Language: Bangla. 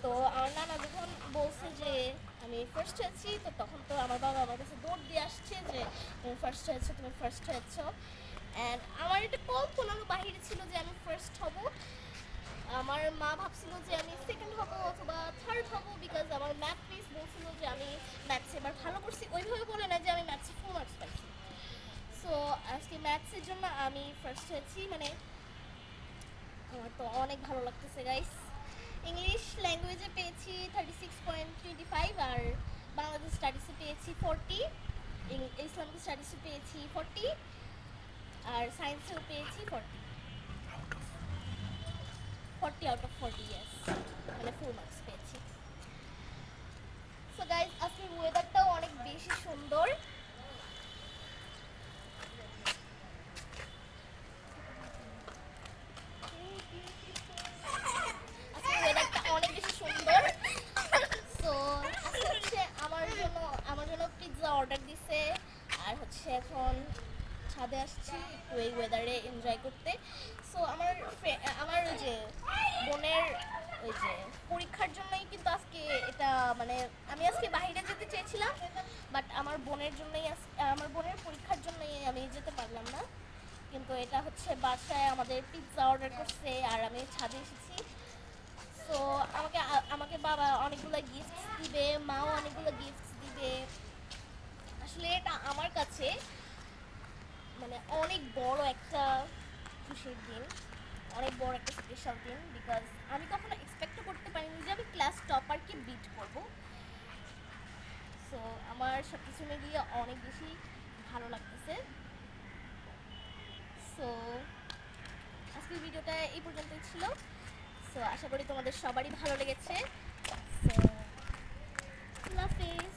তো আমার নানা যখন বলছে যে আমি ফার্স্ট হয়েছি, তো তখন তো আমার বাবা আমার কাছে দৌড় দিয়ে আসছে যে তুমি ফার্স্ট হয়েছো, তুমি ফার্স্ট হয়েছো। অ্যান্ড আমার এটা কল্পনারও বাহিরে ছিল যে আমি ফার্স্ট হব। আমার মা ভাবছিল যে আমি সেকেন্ড হব অথবা থার্ড হব, বিকজ আমার ম্যাথ মিস বলছিল যে আমি ম্যাথসে এবার ভালো করছি, ওইভাবে বলে না যে আমি ম্যাথসে ফুল মার্কস পাইছি। সো আজকে ম্যাথসের জন্য আমি ফার্স্ট হয়েছি, মানে আমার তো অনেক ভালো লাগতেছে গাইস। ইংলিশ ল্যাঙ্গুয়েজে পেয়েছি 36.25, আর বাংলাদেশ স্টাডিজে পেয়েছি 40, ইসলামিক স্টাডিজে পেয়েছি 40, আর সায়েন্সেও পেয়েছি 40। 40 আউট অফ 40, ইয়েস, মানে ফুল মার্কস পেয়েছি। সো গাইস, আজকের ওয়েদারটাও অনেক বেশি সুন্দর। আজকের ওয়েদারটা অনেক বেশি সুন্দর। সো আজকে হচ্ছে আমার জন্য পিৎজা অর্ডার দিছে, আর হচ্ছে এখন ছাদে আসছি একটু এই ওয়েদারে এনজয় করতে। সো আমার ওই যে বোনের ওই যে পরীক্ষার জন্যই কিন্তু আজকে এটা, মানে আমি আজকে বাইরে যেতে চেয়েছিলাম, বাট আমার বোনের পরীক্ষার জন্যই আমি যেতে পারলাম না। কিন্তু এটা হচ্ছে বাসায় আমাদের পিৎজা অর্ডার করছে, আর আমি ছাদে এসেছি। সো আমাকে বাবা অনেকগুলো গিফটস দিবে, মাও অনেকগুলো গিফটস দিবে। আসলে এটা আমার কাছে মানে অনেক বড় একটা খুশির দিন, অনেক বড় একটা স্পেশাল দিন, বিকজ আমি কখনো এক্সপেক্টও করতে পারিনি যে আমি ক্লাস টপারকে বিট করব। সো আমার সব কিছু মিলিয়ে অনেক বেশি ভালো লাগতেছে। সো আজকের ভিডিওটা এই পর্যন্তই ছিল। সো আশা করি তোমাদের সবারই ভালো লেগেছে। সো আল্লাহ হাফেজ।